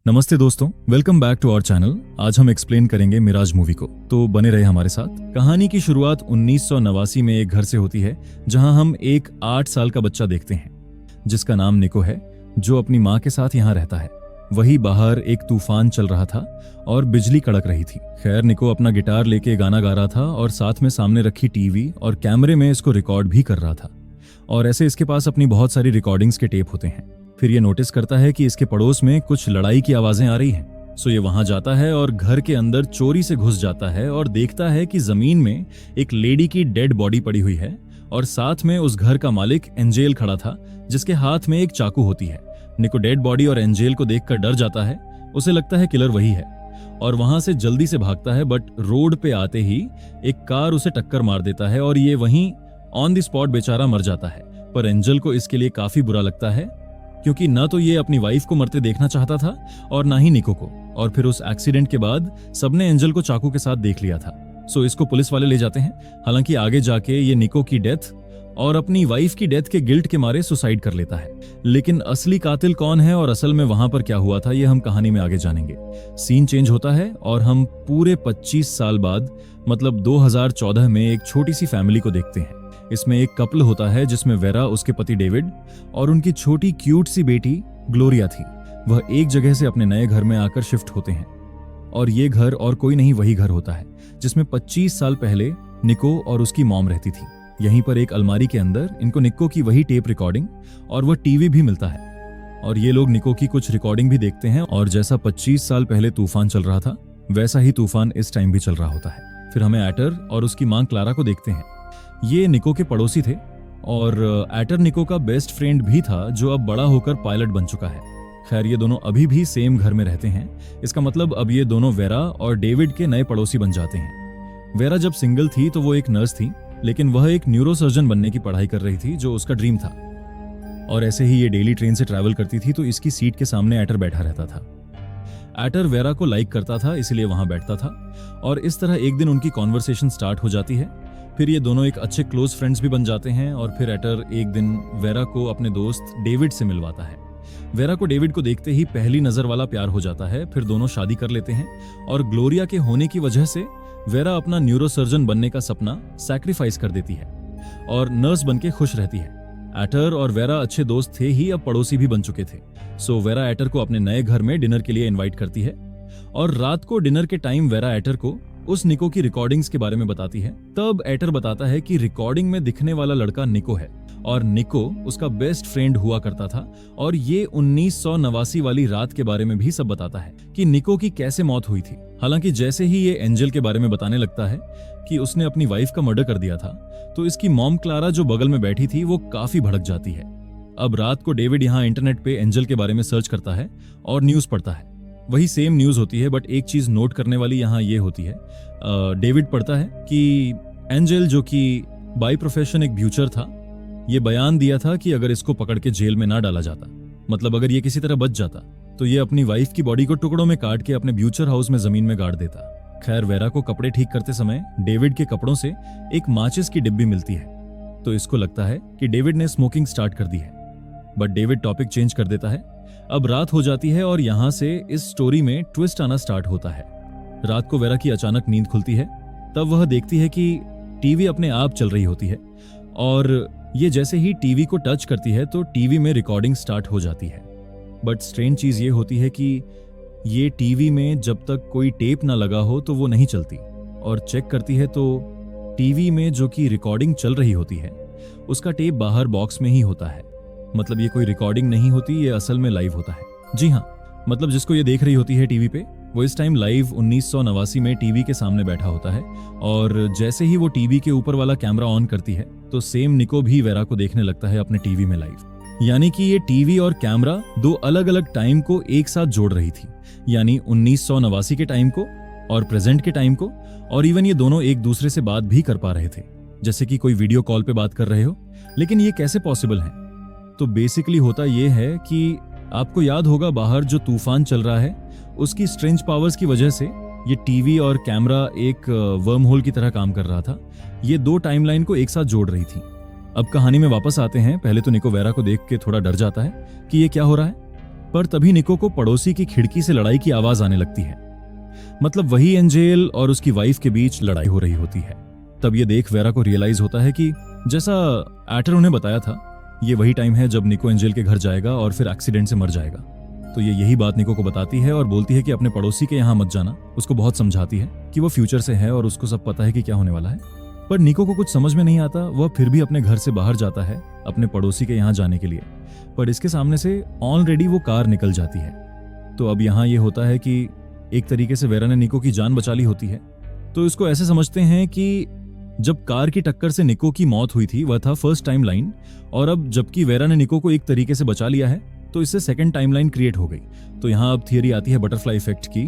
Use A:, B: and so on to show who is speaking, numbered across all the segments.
A: नमस्ते दोस्तों, welcome back to our channel. आज हम एक्सप्लेन करेंगे मिराज मूवी को, तो बने रहे हमारे साथ। कहानी की शुरुआत 1989 में एक घर से होती है जहां हम एक 8 साल का बच्चा देखते हैं जिसका नाम निको है, जो अपनी माँ के साथ यहाँ रहता है। वही बाहर एक तूफान चल रहा था और बिजली कड़क रही थी। खैर, निको अपना गिटार लेके गाना गा रहा था और साथ में सामने रखी टीवी और कैमरे में इसको रिकॉर्ड भी कर रहा था। और ऐसे इसके पास अपनी बहुत सारी रिकॉर्डिंग्स के टेप होते हैं। फिर ये नोटिस करता है कि इसके पड़ोस में कुछ लड़ाई की आवाजें आ रही हैं। सो ये वहां जाता है और घर के अंदर चोरी से घुस जाता है और देखता है कि जमीन में एक लेडी की डेड बॉडी पड़ी हुई है और साथ में उस घर का मालिक एंजेल खड़ा था जिसके हाथ में एक चाकू होती है। निको डेड बॉडी और एंजेल को देखकर डर जाता है। उसे लगता है किलर वही है और वहां से जल्दी से भागता है, बट रोड पे आते ही एक कार उसे टक्कर मार देता है और ये वहीं ऑन द स्पॉट बेचारा मर जाता है। पर एंजेल को इसके लिए काफी बुरा लगता है क्योंकि न तो ये अपनी वाइफ को मरते देखना चाहता था और ना ही निको को। और फिर उस एक्सीडेंट के बाद सबने एंजेल को चाकू के साथ देख लिया था। सो इसको पुलिस वाले ले जाते हैं। हालांकि आगे जाके ये निको की डेथ और अपनी वाइफ की डेथ के गिल्ट के मारे सुसाइड कर लेता है। लेकिन असली कातिल कौन है और असल में वहां पर क्या हुआ था, ये हम कहानी में आगे जानेंगे। सीन चेंज होता है और हम पूरे 25 साल बाद मतलब 2014 में एक छोटी सी फैमिली को देखते हैं। इसमें एक कपल होता है जिसमें वेरा, उसके पति डेविड और उनकी छोटी क्यूट सी बेटी ग्लोरिया थी। वह एक जगह से अपने नए घर में आकर शिफ्ट होते हैं और ये घर और कोई नहीं वही घर होता है जिसमें 25 साल पहले निको और उसकी मॉम रहती थी। यहीं पर एक अलमारी के अंदर इनको निको की वही टेप रिकॉर्डिंग और वह टीवी भी मिलता है और ये लोग निको की कुछ रिकॉर्डिंग भी देखते हैं। और जैसा 25 साल पहले तूफान चल रहा था वैसा ही तूफान इस टाइम भी चल रहा होता है। फिर हमें एटर और उसकी मां क्लारा को देखते हैं। ये निको के पड़ोसी थे और एटर निको का बेस्ट फ्रेंड भी था जो अब बड़ा होकर पायलट बन चुका है। खैर, ये दोनों अभी भी सेम घर में रहते हैं। इसका मतलब अब ये दोनों वेरा और डेविड के नए पड़ोसी बन जाते हैं। वेरा जब सिंगल थी तो वो एक नर्स थी, लेकिन वह एक न्यूरोसर्जन बनने की पढ़ाई कर रही थी जो उसका ड्रीम था। और ऐसे ही ये डेली ट्रेन से ट्रैवल करती थी तो इसकी सीट के सामने एटर बैठा रहता था। एटर वेरा को लाइक करता था, इसलिए वहां बैठता था और इस तरह एक दिन उनकी कॉन्वर्सेशन स्टार्ट हो जाती है। फिर ये दोनों एक अच्छे क्लोज फ्रेंड्स भी बन जाते हैं और फिर एटर एक दिन वेरा को अपने दोस्त डेविड से मिलवाता है। वेरा को डेविड को देखते ही पहली नजर वाला प्यार हो जाता है। फिर दोनों शादी कर लेते हैं और ग्लोरिया के होने की वजह से वेरा अपना न्यूरोसर्जन बनने का सपना सैक्रिफाइस कर देती है और नर्स बनके खुश रहती है। एटर और वेरा अच्छे दोस्त थे ही, अब पड़ोसी भी बन चुके थे। सो वेरा एटर को अपने नए घर में डिनर के लिए इनवाइट करती है और रात को डिनर के टाइम वेरा एटर को उस निको की रिकॉर्डिंग्स के बारे में बताती है। तब एटर बताता है कि रिकॉर्डिंग में दिखने वाला लड़का निको है और निको उसका बेस्ट फ्रेंड हुआ करता था। और ये 1989 वाली रात के बारे में भी सब बताता है कि निको की कैसे मौत हुई थी। हालांकि जैसे ही ये एंजल के बारे में बताने लगता है कि उसने अपनी वाइफ का मर्डर कर दिया था तो इसकी मॉम क्लारा जो बगल में बैठी थी वो काफी भड़क जाती है। अब रात को डेविड यहाँ इंटरनेट पे एंजल के बारे में सर्च करता है और न्यूज पढ़ता है। वही सेम न्यूज होती है, बट एक चीज नोट करने वाली यहाँ ये होती है। डेविड पढ़ता है कि एंजल, जो कि बाय प्रोफेशन एक ब्यूचर था, ये बयान दिया था कि अगर इसको पकड़ के जेल में ना डाला जाता, मतलब अगर ये किसी तरह बच जाता, तो ये अपनी वाइफ की बॉडी को टुकड़ों में काट के अपने ब्यूचर हाउस में जमीन में गाड़ देता। खैर, वेरा को कपड़े ठीक करते समय डेविड के कपड़ों से एक माचिस की डिब्बी मिलती है तो इसको लगता है कि डेविड ने स्मोकिंग स्टार्ट कर दी है, बट डेविड टॉपिक चेंज कर देता है। अब रात हो जाती है और यहाँ से इस स्टोरी में ट्विस्ट आना स्टार्ट होता है। रात को वेरा की अचानक नींद खुलती है। तब वह देखती है कि टीवी अपने आप चल रही होती है और ये जैसे ही टीवी को टच करती है तो टीवी में रिकॉर्डिंग स्टार्ट हो जाती है। बट स्ट्रेंज चीज ये होती है कि ये टीवी में जब तक कोई टेप ना लगा हो तो वो नहीं चलती। और चेक करती है तो टीवी में जो कि रिकॉर्डिंग चल रही होती है उसका टेप बाहर बॉक्स में ही होता है। मतलब ये कोई रिकॉर्डिंग नहीं होती, ये असल में लाइव होता है। जी हाँ, मतलब जिसको ये देख रही होती है टीवी पे, वो इस टाइम लाइव 1989 में टीवी के सामने बैठा होता है। और जैसे ही वो टीवी के ऊपर वाला कैमरा ऑन करती है तो सेम निको भी वेरा को देखने लगता है अपने टीवी में लाइव। यानी कि ये टीवी और कैमरा दो अलग अलग टाइम को एक साथ जोड़ रही थी, यानी 1989 के टाइम को और प्रेजेंट के टाइम को। और इवन ये दोनों एक दूसरे से बात भी कर पा रहे थे, जैसे कि कोई वीडियो कॉल पे बात कर रहे हो। लेकिन ये कैसे पॉसिबल है? तो बेसिकली होता ये है कि आपको याद होगा बाहर जो तूफान चल रहा है उसकी स्ट्रेंज पावर्स की वजह से ये टीवी और कैमरा एक वर्म होल की तरह काम कर रहा था। ये दो टाइमलाइन को एक साथ जोड़ रही थी। अब कहानी में वापस आते हैं। पहले तो निको वेरा को देख के थोड़ा डर जाता है कि ये क्या हो रहा है, पर तभी निको को पड़ोसी की खिड़की से लड़ाई की आवाज आने लगती है। मतलब वही एंजेल और उसकी वाइफ के बीच लड़ाई हो रही होती है। तब ये देख वेरा को रियलाइज होता है कि जैसा एटर उन्हें बताया था, ये वही टाइम है जब निको एंजेल के घर जाएगा और फिर एक्सीडेंट से मर जाएगा। तो ये यही बात निको को बताती है और बोलती है कि अपने पड़ोसी के यहाँ मत जाना। उसको बहुत समझाती है कि वो फ्यूचर से है और उसको सब पता है कि क्या होने वाला है। पर निको को कुछ समझ में नहीं आता। वह फिर भी अपने घर से बाहर जाता है अपने पड़ोसी के यहाँ जाने के लिए, पर इसके सामने से ऑलरेडी वो कार निकल जाती है। तो अब यहाँ ये होता है कि एक तरीके से वेरा ने निको की जान बचा ली होती है। तो इसको ऐसे समझते हैं कि जब कार की टक्कर से निको की मौत हुई थी वह था फर्स्ट टाइम लाइन, और अब जबकि वेरा ने निको को एक तरीके से बचा लिया है तो इससे सेकंड टाइमलाइन क्रिएट हो गई। तो यहाँ अब थियरी आती है बटरफ्लाई इफेक्ट की।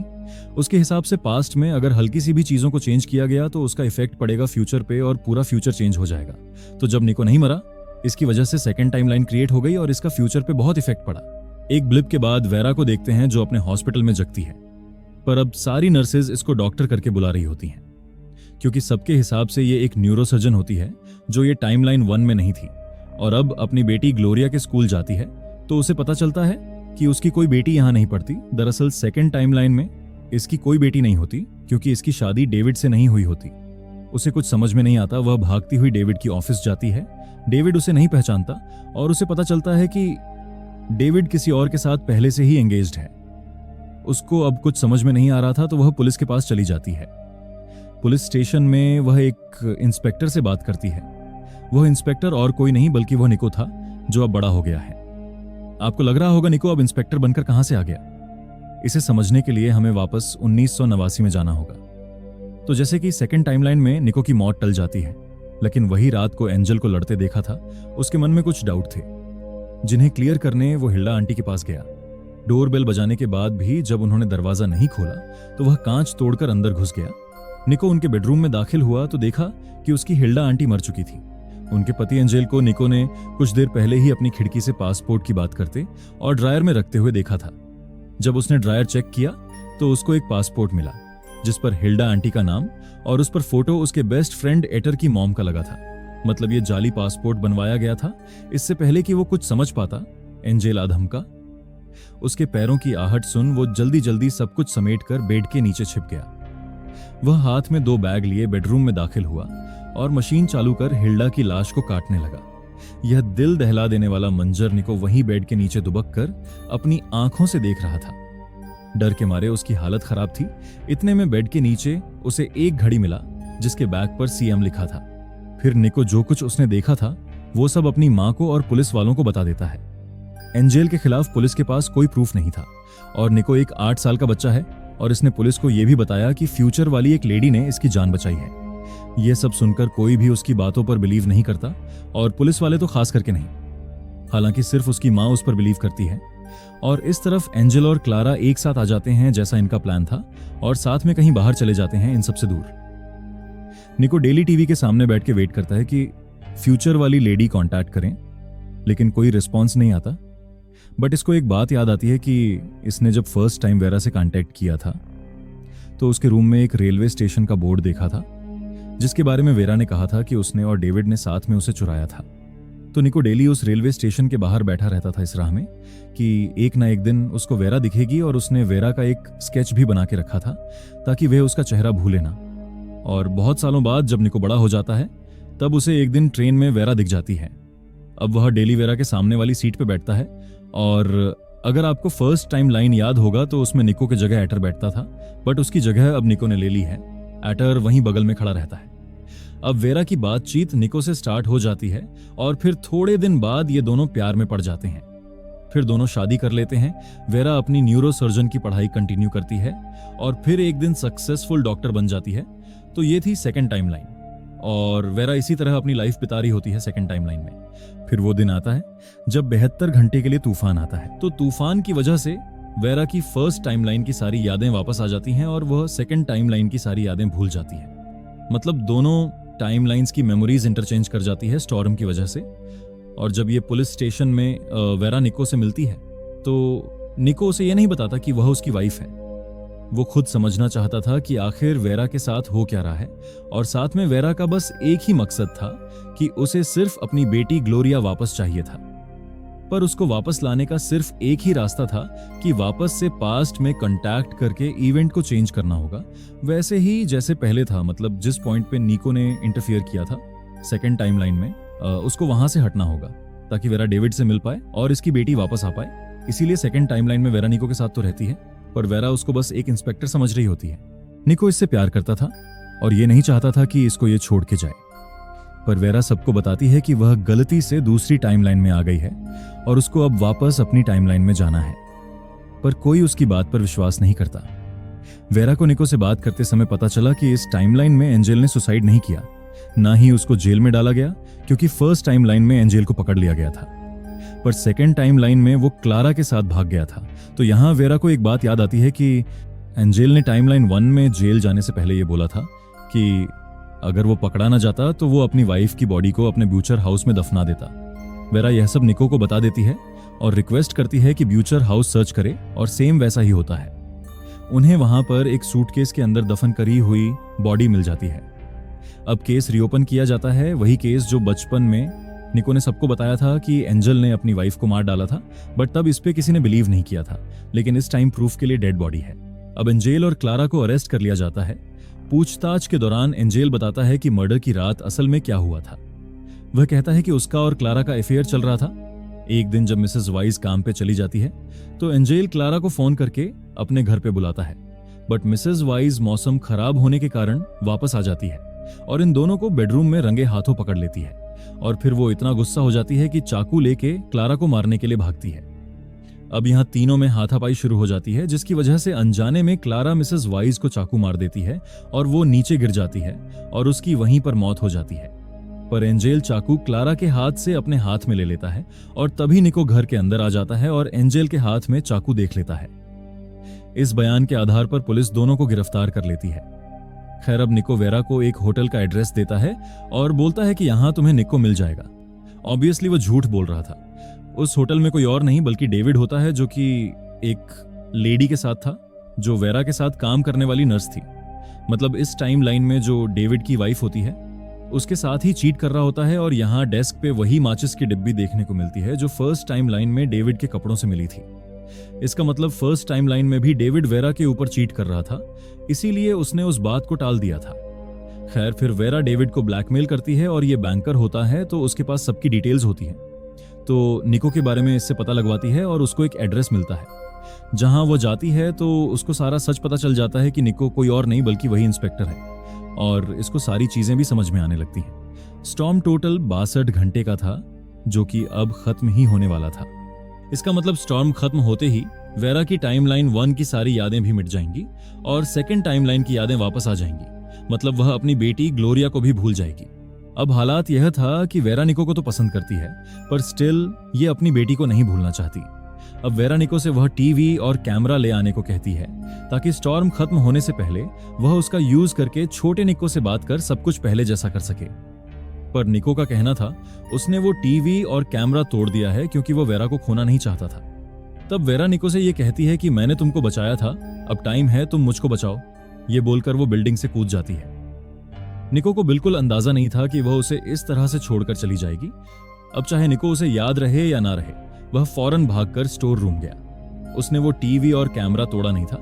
A: उसके हिसाब से पास्ट में अगर हल्की सी भी चीजों को चेंज किया गया तो उसका इफेक्ट पड़ेगा फ्यूचर पे और पूरा फ्यूचर चेंज हो जाएगा। तो जब निको नहीं मरा, इसकी वजह से सेकंड टाइमलाइन क्रिएट हो गई और इसका फ्यूचर पे बहुत इफेक्ट पड़ा। एक ब्लिप के बाद वेरा को देखते हैं जो अपने हॉस्पिटल में जगती है, पर अब सारी नर्सेज इसको डॉक्टर करके बुला रही होती हैं, क्योंकि सबके हिसाब से ये एक न्यूरोसर्जन होती है जो ये टाइमलाइन 1 में नहीं थी। और अब अपनी बेटी ग्लोरिया के स्कूल जाती है तो उसे पता चलता है कि उसकी कोई बेटी यहाँ नहीं पढ़ती। दरअसल सेकंड टाइमलाइन में इसकी कोई बेटी नहीं होती, क्योंकि इसकी शादी डेविड से नहीं हुई होती। उसे कुछ समझ में नहीं आता। वह भागती हुई डेविड की ऑफिस जाती है। डेविड उसे नहीं पहचानता और उसे पता चलता है कि डेविड किसी और के साथ पहले से ही एंगेज्ड है। उसको अब कुछ समझ में नहीं आ रहा था तो वह पुलिस के पास चली जाती है। पुलिस स्टेशन में वह एक इंस्पेक्टर से बात करती है। वह इंस्पेक्टर और कोई नहीं बल्कि वह निको था जो अब बड़ा हो गया है। आपको लग रहा होगा निको अब इंस्पेक्टर बनकर कहां से आ गया। इसे समझने के लिए हमें वापस 1989 में जाना होगा। तो जैसे कि सेकंड टाइमलाइन में निको की मौत टल जाती है, लेकिन वही रात को एंजल को लड़ते देखा था। उसके मन में कुछ डाउट थे जिन्हें क्लियर करने वो हिल्डा आंटी के पास गया। डोरबेल बजाने के बाद भी जब उन्होंने दरवाजा नहीं खोला तो वह कांच तोड़कर अंदर घुस गया। निको उनके बेडरूम में दाखिल हुआ तो देखा कि उसकी हिल्डा आंटी मर चुकी थी। उनके पति एंजेल को निको ने कुछ देर पहले ही अपनी खिड़की से पासपोर्ट की बात करते और ड्रायर में रखते हुए देखा था। जब उसने ड्रायर चेक किया तो उसको एक पासपोर्ट मिला जिस पर हिल्डा आंटी का नाम और उस पर फोटो उसके बेस्ट फ्रेंड एटर की मॉम का लगा था। मतलब ये जाली पासपोर्ट बनवाया गया था इससे पहले कि वो कुछ समझ पाता। एंजेल आधम का उसके पैरों की आहट सुन वो जल्दी जल्दी सब कुछ समेटकर बेड के नीचे छिप गया। वह हाथ में 2 बैग लिए बेडरूम में दाखिल हुआ और मशीन चालू कर हिल्डा की लाश को काटने लगा। यह दिल दहला देने वाला मंजर निको वहीं बेड के नीचे दुबक कर अपनी आंखों से देख रहा था। डर के मारे उसकी हालत खराब थी। इतने में बेड के नीचे उसे एक घड़ी मिला जिसके बैग पर CM लिखा था। फिर निको जो कुछ उसने देखा था वो सब अपनी मां को और पुलिस वालों को बता देता है। एंजेल के खिलाफ पुलिस के पास कोई प्रूफ नहीं था और निको एक 8 साल का बच्चा है और इसने पुलिस को यह भी बताया कि फ्यूचर वाली एक लेडी ने इसकी जान बचाई है। यह सब सुनकर कोई भी उसकी बातों पर बिलीव नहीं करता और पुलिस वाले तो खास करके नहीं। हालांकि सिर्फ उसकी मां उस पर बिलीव करती है। और इस तरफ एंजेल और क्लारा एक साथ आ जाते हैं जैसा इनका प्लान था और साथ में कहीं बाहर चले जाते हैं इन सबसे दूर। निको डेली टीवी के सामने बैठ के वेट करता है कि फ्यूचर वाली लेडी कांटेक्ट करें, लेकिन कोई रिस्पॉन्स नहीं आता। बट इसको एक बात याद आती है कि इसने जब फर्स्ट टाइम वेरा से कांटेक्ट किया था तो उसके रूम में एक रेलवे स्टेशन का बोर्ड देखा था जिसके बारे में वेरा ने कहा था कि उसने और डेविड ने साथ में उसे चुराया था। तो निको डेली उस रेलवे स्टेशन के बाहर बैठा रहता था इस राह में कि एक ना एक दिन उसको वेरा दिखेगी और उसने वेरा का एक स्केच भी बना के रखा था ताकि वह उसका चेहरा भूले ना। और बहुत सालों बाद जब निको बड़ा हो जाता है तब उसे एक दिन ट्रेन में वेरा दिख जाती है। अब वह डेली वेरा के सामने वाली सीट पे बैठता है और अगर आपको फर्स्ट टाइम लाइन याद होगा तो उसमें निको की जगह एटर बैठता था, बट उसकी जगह अब निको ने ले ली है। एटर वहीं बगल में खड़ा रहता है। अब वेरा की बातचीत निको से स्टार्ट हो जाती है और फिर थोड़े दिन बाद ये दोनों प्यार में पड़ जाते हैं। फिर दोनों शादी कर लेते हैं। वेरा अपनी न्यूरो सर्जन की पढ़ाई कंटिन्यू करती है और फिर एक दिन सक्सेसफुल डॉक्टर बन जाती है। तो ये थी सेकंड टाइमलाइन और वेरा इसी तरह अपनी लाइफ बिता रही होती है सेकंड टाइमलाइन में। फिर वो दिन आता है जब 72 घंटे के लिए तूफान आता है। तो तूफान की वजह से वेरा की फर्स्ट टाइमलाइन की सारी यादें वापस आ जाती हैं और वह सेकंड टाइमलाइन की सारी यादें भूल जाती है। मतलब दोनों टाइमलाइंस की मेमोरीज इंटरचेंज कर जाती है स्टॉर्म की वजह से। और जब ये पुलिस स्टेशन में वेरा निको से मिलती है तो निको उसे ये नहीं बताता कि वह उसकी वाइफ है। वो खुद समझना चाहता था कि आखिर वेरा के साथ हो क्या रहा है और साथ में वेरा का बस एक ही मकसद था कि उसे सिर्फ अपनी बेटी ग्लोरिया वापस चाहिए था। पर उसको वापस लाने का सिर्फ एक ही रास्ता था कि वापस से पास्ट में कांटेक्ट करके इवेंट को चेंज करना होगा, वैसे ही जैसे पहले था। मतलब जिस पॉइंट पे निको ने इंटरफियर किया था सेकंड टाइमलाइन में, उसको वहां से हटना होगा ताकि वेरा डेविड से मिल पाए और इसकी बेटी वापस आ पाए। इसीलिए सेकंड टाइमलाइन में वेरा निको के साथ तो रहती है, पर वेरा उसको बस एक इंस्पेक्टर समझ रही होती है। निको इससे प्यार करता था और ये नहीं चाहता था कि इसको ये छोड़ के जाए, पर वेरा सबको बताती है कि वह गलती से दूसरी टाइमलाइन में आ गई है और उसको अब वापस अपनी टाइमलाइन में जाना है। पर कोई उसकी बात पर विश्वास नहीं करता। वेरा को निको से बात करते समय पता चला कि इस टाइमलाइन में एंजेल ने सुसाइड नहीं किया, ना ही उसको जेल में डाला गया, क्योंकि फर्स्ट टाइमलाइन में एंजेल को पकड़ लिया गया था, पर सेकेंड टाइमलाइन में वो क्लारा के साथ भाग गया था। तो यहां वेरा को एक बात याद आती है कि एंजेल ने टाइमलाइन 1 में जेल जाने से पहले ये बोला था कि अगर वो पकड़ा ना जाता तो वो अपनी वाइफ की बॉडी को अपने ब्यूचर हाउस में दफना देता। वेरा यह सब निको को बता देती है और रिक्वेस्ट करती है कि ब्यूचर हाउस सर्च करे, और सेम वैसा ही होता है। उन्हें वहां पर एक सूटकेस के अंदर दफन करी हुई बॉडी मिल जाती है। अब केस रीओपन किया जाता है, वही केस जो बचपन में निको ने सबको बताया था कि एंजल ने अपनी वाइफ को मार डाला था, बट तब इस पे किसी ने बिलीव नहीं किया था। लेकिन इस टाइम प्रूफ के लिए डेड बॉडी है। अब एंजेल और क्लारा को अरेस्ट कर लिया जाता है। पूछताछ के दौरान एंजेल बताता है कि मर्डर की रात असल में क्या हुआ था। वह कहता है कि उसका और क्लारा का अफेयर चल रहा था। एक दिन जब मिसेस वाइज काम पे चली जाती है तो एंजेल क्लारा को फोन करके अपने घर पे बुलाता है, बट मिसेस वाइज मौसम खराब होने के कारण वापस आ जाती है और इन दोनों को बेडरूम में रंगे हाथों पकड़ लेती है। और फिर वो इतना गुस्सा हो जाती है कि चाकू लेके क्लारा को मारने के लिए भागती है। अब यहाँ तीनों में हाथापाई शुरू हो जाती है, जिसकी वजह से अनजाने में क्लारा मिसेस वाइज को चाकू मार देती है और वो नीचे गिर जाती है और उसकी वहीं पर मौत हो जाती है। पर एंजेल चाकू क्लारा के हाथ से अपने हाथ में ले लेता है और तभी निको घर के अंदर आ जाता है और एंजेल के हाथ में चाकू देख लेता है। इस बयान के आधार पर पुलिस दोनों को गिरफ्तार कर लेती है। खैर, अब निको वेरा को एक होटल का एड्रेस देता है और बोलता है कि यहां तुम्हें निको मिल जाएगा। ऑब्वियसली वो झूठ बोल रहा था। उस होटल में कोई और नहीं बल्कि डेविड होता है, जो कि एक लेडी के साथ था जो वेरा के साथ काम करने वाली नर्स थी। मतलब इस टाइम लाइन में जो डेविड की वाइफ होती है उसके साथ ही चीट कर रहा होता है। और यहाँ डेस्क पे वही माचिस की डिब्बी देखने को मिलती है जो फर्स्ट टाइम लाइन में डेविड के कपड़ों से मिली थी। इसका मतलब फर्स्ट टाइम लाइन में भी डेविड वेरा के ऊपर चीट कर रहा था, इसीलिए उसने उस बात को टाल दिया था। खैर, फिर वेरा डेविड को ब्लैकमेल करती है और ये बैंकर होता है तो उसके पास सबकी डिटेल्स होती है। तो निको के बारे में इससे पता लगवाती है और उसको एक एड्रेस मिलता है। जहां वो जाती है तो उसको सारा सच पता चल जाता है कि निको कोई और नहीं बल्कि वही इंस्पेक्टर है और इसको सारी चीजें भी समझ में आने लगती हैं। स्टॉर्म टोटल 62 घंटे का था, जो कि अब खत्म ही होने वाला था। इसका मतलब स्टॉर्म खत्म होते ही वेरा की टाइमलाइन 1 की सारी यादें भी मिट जाएंगी और सेकंड टाइमलाइन की यादें वापस आ जाएंगी। मतलब वह अपनी बेटी ग्लोरिया को भी भूल जाएगी। अब हालात यह था कि वेरा निको को तो पसंद करती है, पर स्टिल ये अपनी बेटी को नहीं भूलना चाहती। अब वेरा निको से वह टीवी और कैमरा ले आने को कहती है ताकि स्टॉर्म खत्म होने से पहले वह उसका यूज करके छोटे निको से बात कर सब कुछ पहले जैसा कर सके। पर निको का कहना था उसने वो टीवी और कैमरा तोड़ दिया है क्योंकि वो वेरा को खोना नहीं चाहता था। तब वेरा निको से ये कहती है कि मैंने तुमको बचाया था, अब टाइम है तुम मुझको बचाओ। ये बोलकर वो बिल्डिंग से कूद जाती है। निको को बिल्कुल अंदाजा नहीं था कि वह उसे इस तरह से छोड़कर चली जाएगी। अब चाहे निको उसे याद रहे या ना रहे, वह फौरन भागकर स्टोर रूम गया। उसने वो टीवी और कैमरा तोड़ा नहीं था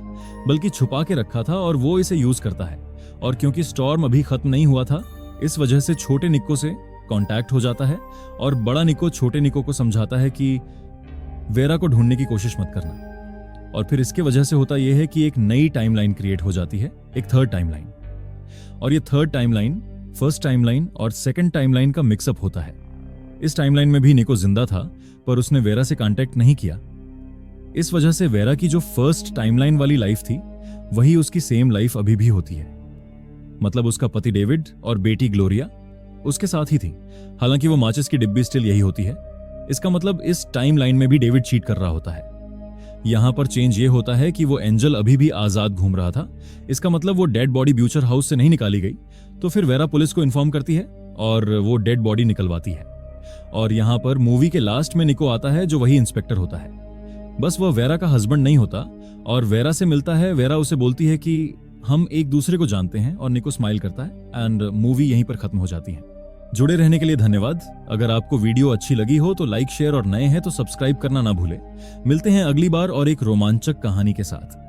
A: बल्कि छुपा के रखा था और वो इसे यूज करता है। और क्योंकि स्टॉर्म अभी खत्म नहीं हुआ था, इस वजह से छोटे निको से कांटेक्ट हो जाता है और बड़ा निको छोटे निको को समझाता है कि वेरा को ढूंढने की कोशिश मत करना। और फिर इसके वजह से होता यह है कि एक नई टाइमलाइन क्रिएट हो जाती है, एक थर्ड टाइमलाइन। और ये थर्ड टाइमलाइन फर्स्ट टाइमलाइन और सेकंड टाइमलाइन का मिक्सअप होता है। इस टाइमलाइन में भी निको जिंदा था, पर उसने वेरा से कांटेक्ट नहीं किया। इस वजह से वेरा की जो फर्स्ट टाइमलाइन वाली लाइफ थी वही उसकी सेम लाइफ अभी भी होती है। मतलब उसका पति डेविड और बेटी ग्लोरिया उसके साथ ही थी। हालांकि वो माचिस की डिब्बी स्टिल यही होती है। इसका मतलब इस टाइमलाइन में भी डेविड चीट कर रहा होता है। यहां पर चेंज ये होता है कि वो एंजल अभी भी आजाद घूम रहा था। इसका मतलब वो डेड बॉडी ब्यूचर हाउस से नहीं निकाली गई। तो फिर वेरा पुलिस को इन्फॉर्म करती है और वो डेड बॉडी निकलवाती है। और यहां पर मूवी के लास्ट में निको आता है जो वही इंस्पेक्टर होता है। बस वह वेरा का हस्बैंड नहीं होता और वेरा से मिलता है। वेरा उसे बोलती है कि हम एक दूसरे को जानते हैं और निको स्माइल करता है एंड मूवी यहीं पर खत्म हो जाती है। जुड़े रहने के लिए धन्यवाद। अगर आपको वीडियो अच्छी लगी हो तो लाइक, शेयर और नए हैं तो सब्सक्राइब करना ना भूलें। मिलते हैं अगली बार और एक रोमांचक कहानी के साथ।